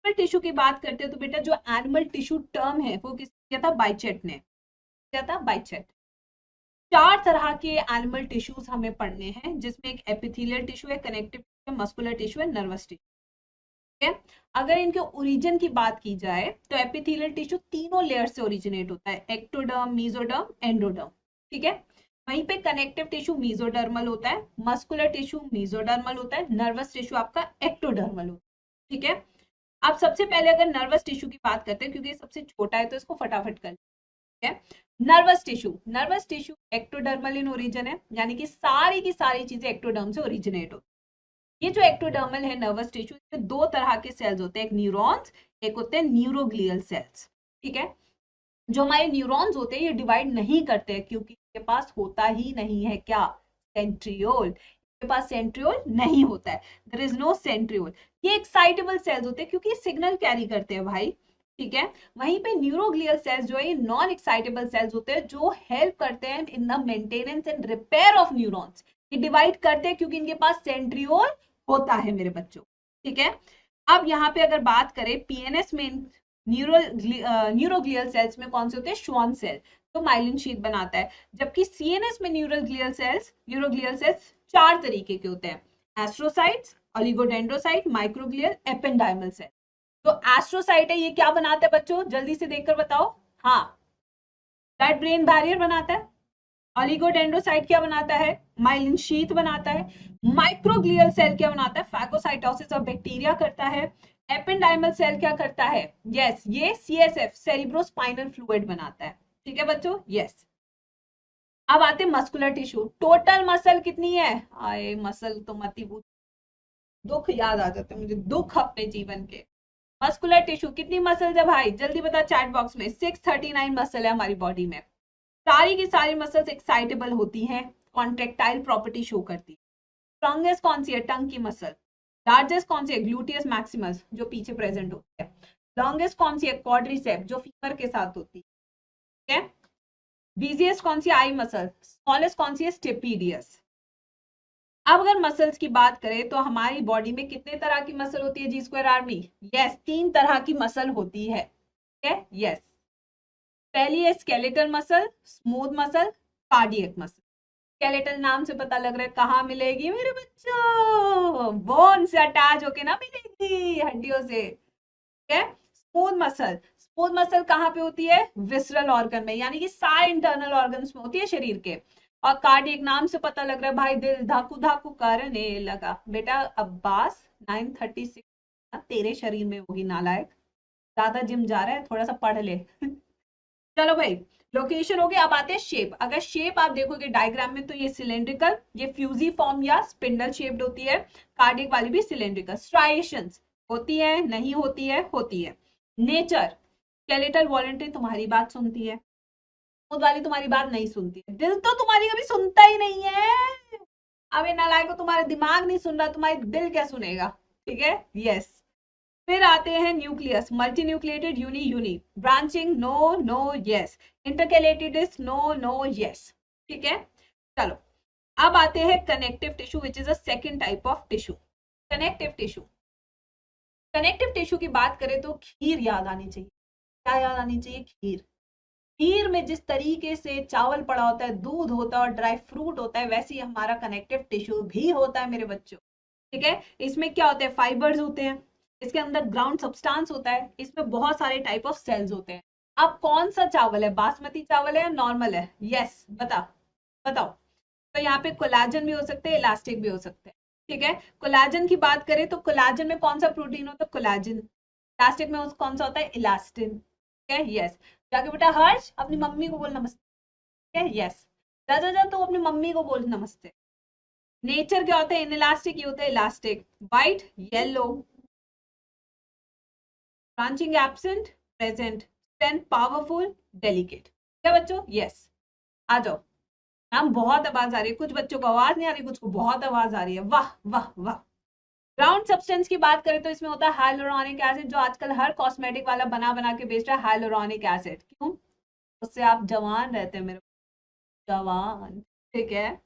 Animal tissue की बात करते हैं तो बेटा जो एनिमल टिश्यू टर्म है वो किसने दिया था? बाइचेट ने दिया था, बाइचेट। 4 तरह के एनिमल टिश्यूज हमें पढ़ने हैं, जिसमें एक एपिथेलियल टिश्यू है, कनेक्टिव टिश्यू है, मस्कुलर टिश्यू है, नर्वस टिश्यू है। अगर इनके ओरिजिन की बात की जाए तो एपिथेलियल टिश्यू तीनों लेयर से ओरिजिनेट होता है, एक्टोडर्म, मेसोडर्म, एंडोडर्म, ठीक है। वहीं पे कनेक्टिव टिश्यू मेसोडर्मल होता है, मस्कुलर टिश्यू मेसोडर्मल होता है, नर्वस टिश्यू आपका एक्टोडर्मल होता है, ठीक है। अब सबसे पहले अगर नर्वस टिश्यू की बात करते हैं, क्योंकि ये सबसे छोटा है तो इसको फटाफट कर लेते हैं। Nervous tissue ectodermal in origin है, यानी कि सारी की सारी चीजें एक्टोडर्म से ओरिजिनेट होती है। ये जो एक्टोडर्मल है नर्वस टिश्यू, इसमें 2 तरह के सेल्स होते हैं, एक न्यूरॉन्स, एक होते हैं न्यूरोग्लियल सेल्स, ठीक है। जो हमारे न्यूरॉन्स होते हैं ये डिवाइड नहीं करते हैं, क्योंकि इनके पास होता ही नहीं है क्या? सेंट्रियोल। इनके पास सेंट्रियोल नहीं होता है, देयर इज नो सेंट्रियोल। ये एक्साइटेबल सेल्स होते हैं क्योंकि ये सिग्नल कैरी करते हैं भाई, ठीक है। वहीं पे न्यूरोग्लियल सेल्स जो है ये नॉन एक्साइटेबल सेल्स होते हैं, जो हेल्प करते हैं in the maintenance and repair of neurons. ये डिवाइड करते हैं क्योंकि इनके पास सेंट्रियोल होता है मेरे बच्चों, ठीक है। अब यहाँ पे अगर बात करें पीएनएस में न्यूरोग्लियल सेल्स में कौन से होते हैं? श्वान सेल, तो माइलिन शीथ बनाता है। जबकि सीएनएस में न्यूरोग्लियल सेल्स 4 तरीके के होते हैं, astrocytes, oligodendrocyte, microglial, ependymal cell. तो एस्ट्रोसाइट है, ये क्या बनाता है बच्चों? जल्दी से देखकर बताओ। हाँ, ब्लड ब्रेन बैरियर बनाता है। ऑलिगोडेंड्रोसाइट क्या बनाता है? माइलिन शीथ बनाता है। माइक्रोग्लियल सेल क्या बनाता है? फैगोसाइटोसिस ऑफ बैक्टीरिया करता है। एपेंडाइमल सेल क्या करता है? यस, ये सीएसएफ, सेरिब्रोस्पाइनल फ्लूइड बनाता है, ठीक है बच्चों, यस। अब आते हैं मस्कुलर टिश्यू। टोटल मसल कितनी है? आए मसल तो मत ही पूछ, दुख याद आ जाते हैं मुझे, दुख अपने जीवन के। मस्कुलर टिश्यू कितनी मसल है भाई? जल्दी बता चैट बॉक्स में। 639 मसल है हमारी बॉडी में। सारी की सारी मसल्स एक्साइटेबल होती हैं, कॉन्ट्रेक्टाइल प्रॉपर्टी शो करती है। स्ट्रॉन्गेस्ट कौन सी है? टंग की मसल। लार्जेस्ट कौन सी है? ग्लूटियस मैक्सिमस, जो पीछे प्रेजेंट होती है। लॉन्गेस्ट कौन सी है? क्वाड्रिसेप, जो फीमर के साथ होती है, ठीक है। बिजिएस्ट कौन सी? आई मसल। स्मॉलेस्ट कौन सी है? स्टेपीडियस। अब अगर मसल्स की बात करें तो हमारी बॉडी में कितने तरह की मसल होती है जी स्क्वायर आर्मी? यस, 3 तरह की मसल होती है, ठीक है, यस। पहली है skeletal muscle, smooth muscle, cardiac muscle. Skeletal नाम से पता लग रहा है कहाँ मिलेगी मेरे बच्चों? बोन से अटैच होके ना मिलेगी, हड्डियों से, ठीक है। स्मूथ मसल कहाँ पे होती है? विसरल ऑर्गन में, यानी कि सारे इंटरनल ऑर्गन्स में होती है शरीर के। और कार्डियक नाम से पता लग रहा है भाई, दिल धाकू धाकू करने लगा। बेटा अब्बास 936 तेरे शरीर में होगी, नालायक, ज्यादा जिम जा रहा है, थोड़ा सा पढ़ ले। चलो भाई, लोकेशन हो गया। अब आते हैं शेप। अगर शेप आप देखोगे डायग्राम में तो ये सिलेंड्रिकल, ये फ्यूजी फॉर्म या स्पिंडल शेप्ड होती है। कार्डियक वाली भी सिलेंड्रिकल। स्ट्राइएशंस होती है, नहीं होती है? होती है। नेचर, स्केलेटल वॉलंटरी तुम्हारी बात सुनती है, खुद वाली तुम्हारी बात नहीं सुनती है। दिल तो तुम्हारी कभी सुनता ही नहीं है। अब इन नालायक को तुम्हारा दिमाग नहीं सुन रहा, तुम्हारी दिल क्या सुनेगा, ठीक है, यस। फिर आते हैं nucleus, multi nucleated, uni uni, branching, no no yes, intercalated, no no yes, ठीक है। चलो, अब आते हैं connective tissue, which is a second type of tissue. Connective tissue, connective tissue की बात करें तो खीर याद आनी चाहिए। क्या याद आनी चाहिए? खीर। खीर में जिस तरीके से चावल पड़ा होता है, दूध होता है और ड्राई फ्रूट होता है, वैसे ही हमारा कनेक्टिव टिश्यू भी होता है मेरे बच्चों, ठीक है। इसमें क्या होते हैं? फाइबर्स होते हैं, इसके अंदर ग्राउंड सब्सटेंस होता है, इसमें बहुत सारे टाइप ऑफ सेल्स होते हैं। अब कौन सा चावल है? बासमती चावल है या नॉर्मल है? यस, बताओ। तो यहाँ पे कोलाजन भी हो सकते हैं, इलास्टिक भी हो सकते हैं, ठीक है। कोलाजन की बात करें तो कोलाजन में कौन सा प्रोटीन होता है? कोलाजन। इलास्टिक में कौन सा होता है? इलास्टिन, ठीक है, यस। जाके बेटा हर्ष अपनी मम्मी को बोल नमस्ते, ठीक है, यस। जा तो अपनी मम्मी को बोल नमस्ते। नेचर क्या होता है? इनइलास्टिक, ये होता है elastic. White, yellow, branching absent, present, strength powerful, delicate, क्या बच्चों? यस। आ जाओ। मैम बहुत आवाज आ रही है, कुछ बच्चों को आवाज नहीं आ रही, कुछ को बहुत आवाज आ रही है, वाह वाह वाह। ग्राउंड सब्सटेंस की बात करें तो इसमें होता है हाइलुरोनिक एसिड, जो आजकल हर कॉस्मेटिक वाला बना बना के बेच रहा है, हाइलुरोनिक एसिड। क्यों? उससे आप जवान रहते हैं मेरे जवान, ठीक है।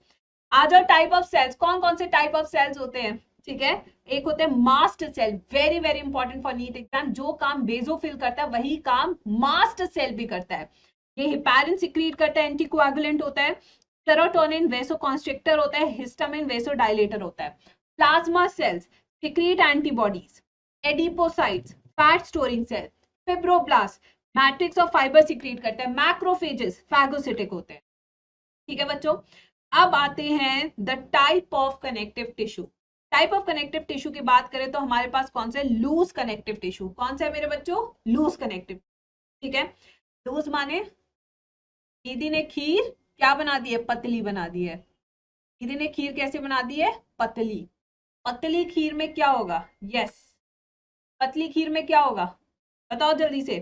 आ जाओ टाइप ऑफ सेल्स, कौन कौन से टाइप ऑफ सेल्स होते हैं? ठीक है। एक होते हैं mast cell, very very important for NEET exam, जो काम बेसोफिल करता है वही काम मास्ट सेल भी करता है। ये हेपारिन सिक्रीट करता है, एंटीकोएगुलेंट होता है, सेरोटोनिन वेसोकॉन्स्ट्रिक्टर होता है, हिस्टामिन वेसोडाइलेटर होता है। Plasma cells secrete antibodies, adipocytes fat storing cell, fibroblast matrix और फाइबर सिक्रीट करते हैं, मैक्रोफेजेस फैगोसिटिक होते हैं। ठीक है बच्चों, अब आते हैं the type of connective tissue. Type of connective tissue की बात करें तो हमारे पास कौन सा है, लूज कनेक्टिव टिश्यू। कौन सा है मेरे बच्चों, लूज कनेक्टिव। ठीक है, लूज माने दीदी ने खीर क्या बना दी है, पतली बना दी है। दीदी ने खीर कैसे बना दी है, पतली। पतली खीर में क्या होगा, यस, पतली खीर में क्या होगा, बताओ जल्दी से,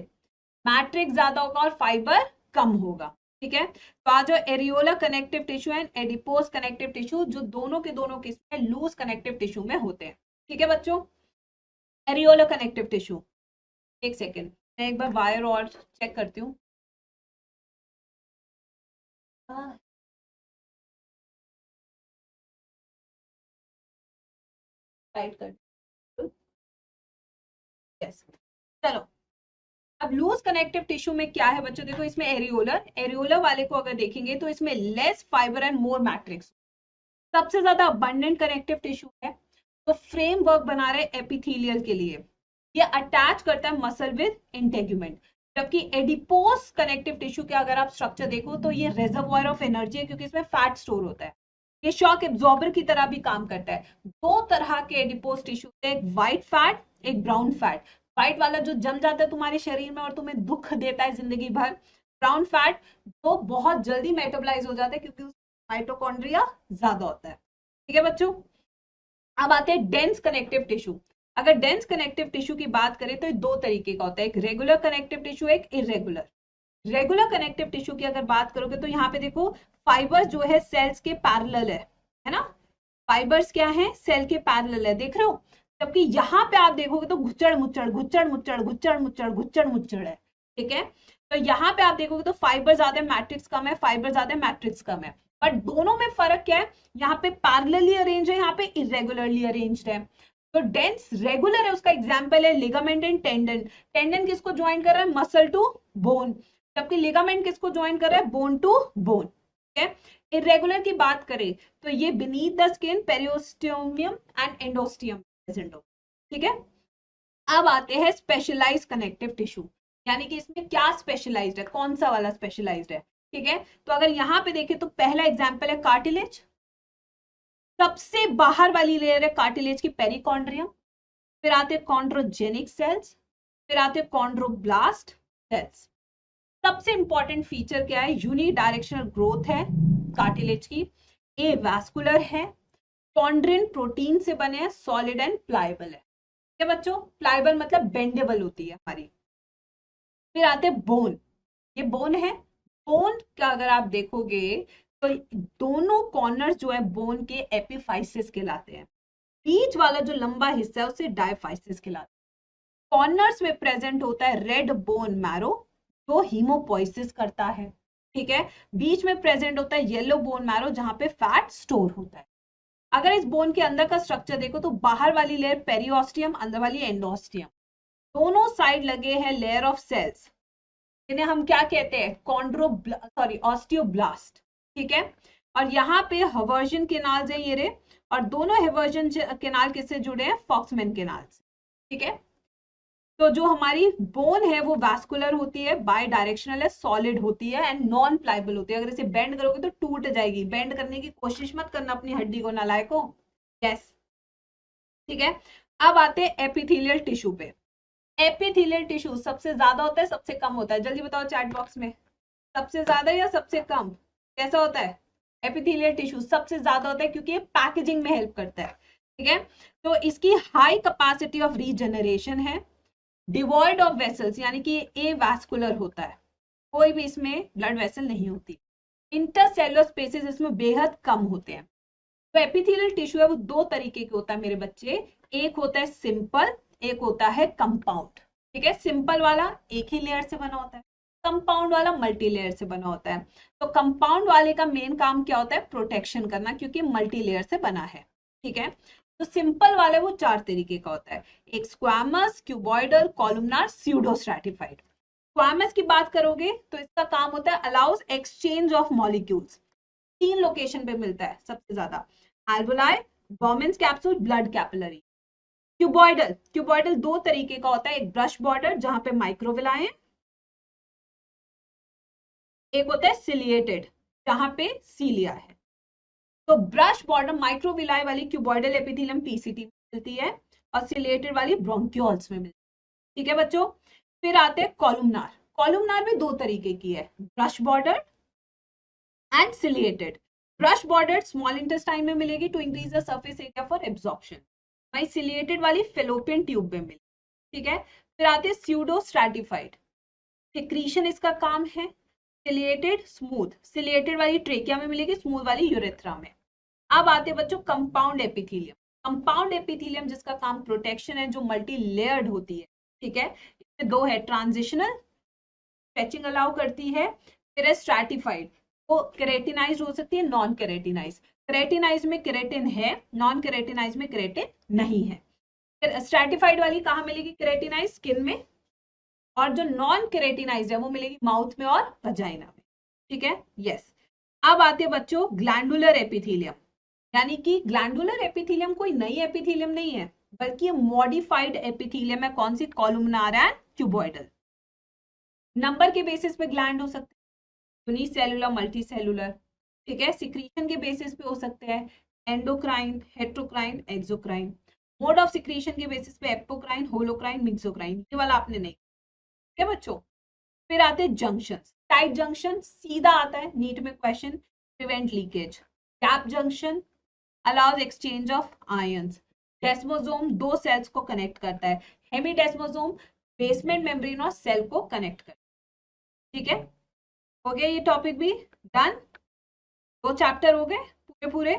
मैट्रिक्स ज्यादा होगा और फाइबर कम होगा। ठीक है, तो आज जो एरियोला कनेक्टिव टिश्यू है, एडिपोज कनेक्टिव टिश्यू, जो दोनों के दोनों किसमें, लूज कनेक्टिव टिश्यू में होते हैं। ठीक है बच्चों, एरियोला कनेक्टिव टिश्यू। एक सेकेंड, मैं एक बार वायर और चेक करती हूँ। टाइट कर, यस, चलो। अब लूज कनेक्टिव टिश्यू में क्या है बच्चों, देखो इसमें एरियोलर, एरियोलर वाले को अगर देखेंगे तो इसमें less fibre and more matrix. सबसे ज्यादा अबंडेंट कनेक्टिव टिश्यू है, तो फ्रेमवर्क बना रहे एपिथेलियल के लिए, ये अटैच करता है मसल विद इंटेग्यूमेंट। जबकि एडिपोस कनेक्टिव टिश्यू के अगर आप स्ट्रक्चर देखो तो ये रिजर्वॉयर ऑफ एनर्जी है, क्योंकि इसमें फैट स्टोर होता है। ये शॉक एब्जॉर्बर की तरह भी काम करता है। दो तरह के एडिपोस टिश्यू, एक व्हाइट फैट, एक ब्राउन फैट। व्हाइट वाला जो जम जाता है तुम्हारे शरीर में और तुम्हें दुख देता है जिंदगी भर। ब्राउन फैट जो बहुत जल्दी मेटाबोलाइज हो जाता है, क्योंकि माइटोकॉन्ड्रिया ज्यादा होता है। ठीक है बच्चों, अब आते हैं डेंस कनेक्टिव टिश्यू। अगर डेंस कनेक्टिव टिश्यू की बात करें तो दो तरीके का होता है, एक रेगुलर कनेक्टिव टिश्यू, एक इरेगुलर। रेगुलर कनेक्टिव टिश्यू की अगर बात करोगे तो यहाँ पे देखो फाइबर जो है सेल्स के पैरेलल है ना, फाइबर्स क्या है, सेल के पैरेलल है, देख रहे हो। जबकि यहाँ पे आप देखोगे तो घुच्चड़ मुच्चड़ घुच्चड़ मुच्चड़ घुच्चड़ मुच्चड़ घुच्चड़ मुच्चड़ है। ठीक है, तो यहाँ पे आप देखोगे तो फाइबर ज्यादा मैट्रिक्स कम है, फाइबर ज्यादा मैट्रिक्स कम है। बट दोनों में फर्क क्या है, यहाँ पे पैरेलली अरेंज है, यहाँ पे इरेगुलरली अरेंज्ड है। तो डेंस रेगुलर है, उसका एग्जांपल है लिगामेंट एंड टेंडन। टेंडन किसको ज्वाइन कर रहा है, मसल टू बोन, जबकि लिगामेंट किसको ज्वाइन कर रहा है, बोन टू बोन। ठीक है, इरेगुलर की बात करें तो ये beneath the skin, periosteum and endosteum present हो। ठीक है, अब आते हैं स्पेशलाइज्ड कनेक्टिव टिश्यू, यानी कि इसमें क्या स्पेशलाइज्ड है, कौन सा वाला स्पेशलाइज्ड है। ठीक है, तो अगर यहाँ पे देखें तो पहला एग्जांपल है कार्टिलेज, सबसे बाहर वाली लेयर है कार्टिलेज की पेरिकॉन्ड्रियम। फिर आते हैं कॉन्ड्रोजेनिक सेल्स, फिर आते हैं कॉन्ड्रोब्लास्ट सेल्स। सबसे इंपॉर्टेंट फीचर क्या है, यूनिडायरेक्शनल ग्रोथ है कार्टिलेज की, ए वैस्कुलर है, कॉन्ड्रिन प्रोटीन से बने हैं, सॉलिड एंड प्लायबल है। क्या बच्चों, प्लायबल मतलब बेंडेबल होती है हमारी। फिर आते हैं बोन, ये बोन है। बोन का अगर आप देखोगे तो दोनों कॉर्नर्स जो है बोन के एपिफाइसिस कहलाते हैं, बीच वाला जो लंबा हिस्सा है उसे डायफाइसिस कहलाता है। कॉर्नर्स में प्रेजेंट होता है रेड बोन मैरो, जो हीमोपोइसिस करता है। ठीक है, बीच में प्रेजेंट होता है येलो बोन मैरो, जहां पे फैट स्टोर होता है। अगर इस बोन के अंदर का स्ट्रक्चर देखो तो बाहर वाली लेयर पेरियोस्टियम, अंदर वाली एंडोस्टियम, दोनों साइड लगे हैं लेयर ऑफ सेल्स, इन्हें हम क्या कहते हैं, ऑस्टियोब्लास्ट। ठीक है, और यहाँ पे हवर्जन केनाल्स है ये रे, और दोनों हवर्जन केनाल किससे जुड़े हैं, फॉक्समैन केनाल से। ठीक है, तो जो हमारी बोन है वो वैस्कुलर होती है, बाय डायरेक्शनल है, सॉलिड होती है एंड नॉन प्लायबल होती है। अगर इसे बेंड करोगे तो टूट जाएगी, बेंड करने की कोशिश मत करना अपनी हड्डी को, नालायको। यस, ठीक है, अब आते हैं एपिथेलियल टिश्यू पे। एपिथेलियल टिश्यू सबसे ज्यादा होता है, सबसे कम होता है, जल्दी बताओ चैट बॉक्स में, सबसे ज्यादा या सबसे कम, कैसा होता है। एपिथेलियल टिश्यू सबसे ज्यादा होता है, क्योंकि ये पैकेजिंग में हेल्प करता है। ठीक है, तो इसकी हाई कैपेसिटी ऑफ रीजनरेशन है, डिवॉइड ऑफ वेसल्स, यानी कि ए वैस्कुलर होता है, कोई भी इसमें ब्लड वेसल नहीं होती, इंटरसेलुलर स्पेसेस इसमें बेहद कम होते हैं। तो एपिथेलियल टिश्यू है वो दो तरीके के होता है मेरे बच्चे, एक होता है सिंपल, एक होता है कंपाउंड। ठीक है, सिंपल वाला एक ही लेयर से बना होता है, कंपाउंड वाला मल्टी लेयर से बना होता है। तो कंपाउंड वाले का मेन काम क्या होता है, प्रोटेक्शन करना, क्योंकि मल्टी लेयर से बना है। ठीक है, तो सिंपल वाले वो 4 तरीके का होता है, एक squamous, cuboidal, columnar, pseudostratified. Squamous की बात करोगे तो इसका काम होता है allows exchange of molecules, 3 location पे मिलता है सबसे ज्यादा, alveoli, Bowman's capsule, blood capillary. Cuboidal, cuboidal 2 तरीके का होता है, एक ब्रश बॉर्डर जहां पे माइक्रोविलाई है, एक होता है सिलिएटेड जहां पे सीलिया है। तो ब्रश बॉर्डर माइक्रोविलाई वाली क्यूबॉइडल एपिथेलियम पीसीटी में मिलती है और सिलिएटेड वाली ब्रोंक्यूल्स में मिलती है। ठीक है बच्चों, फिर आते हैं कॉलमनार। कॉलमनार भी 2 तरीके की है, brush border and ciliated. Brush border small intestine में मिलेगी to increase the surface area for absorption, वही सिलिएटेड वाली फेलोपियन ट्यूब में मिलेगी। ठीक है, फिर आते हैं स्यूडो स्ट्रैटिफाइड, सिक्रीशन इसका काम है, सिलिएटेड स्मूथ, सिलिएटेड वाली ट्रेकिया में मिलेगी, स्मूथ वाली यूरेथ्रा में। अब आते हैं बच्चों कंपाउंड एपिथेलियम। कंपाउंड एपिथेलियम जिसका काम प्रोटेक्शन है, जो मल्टी लेयर्ड होती है। ठीक है, इसमें 2 है, ट्रांजिशनल स्ट्रेचिंग अलाउ करती है, फिर है स्ट्रैटिफाइड, वो केरेटिनाइज्ड हो सकती है, नॉन केरेटिनाइज्ड। केरेटिनाइज्ड में केरेटिन है, नॉन केरेटिनाइज्ड में केरेटिन नहीं है। फिर स्ट्रैटिफाइड वाली कहाँ मिलेगी, केरेटिनाइज्ड स्किन में, और जो नॉन केरेटिनाइज्ड है वो मिलेगी माउथ में और वजाइना में। ठीक है, यस। अब आते हैं बच्चों ग्लैंडुलर एपिथेलियम, यानी कि ग्लैंडुलर एपिथेलियम कोई नई एपिथेलियम नहीं है, बल्कि मॉडिफाइड एपिथेलियम है। कौन सी, कॉलमनार एंड क्यूबॉइडल। नंबर के बेसिस पे ग्लैंड हो सकते हैं, यूनिसेलुलर, मल्टी सेलुलर। ठीक है, सिक्रीशन के बेसिस पे हो सकते हैं, endocrine, heterocrine, exocrine. Mode of secretion के बेसिस पे एपोक्राइन, होलोक्राइन, मिक्सोक्राइन। ये वाला आपने नहीं। ठीक है बच्चों, फिर आते हैं जंक्शन। टाइट जंक्शन सीधा आता है नीट में question, prevent leakage. Gap junction allows exchange of ions. Desmosome 2 cells को कनेक्ट करता है, हेमीडेस्मोसोम बेसमेंट मेम्ब्रेन और सेल को कनेक्ट करता है। ठीक है, हो गया ये टॉपिक भी डन, 2 चैप्टर हो गए पूरे पूरे।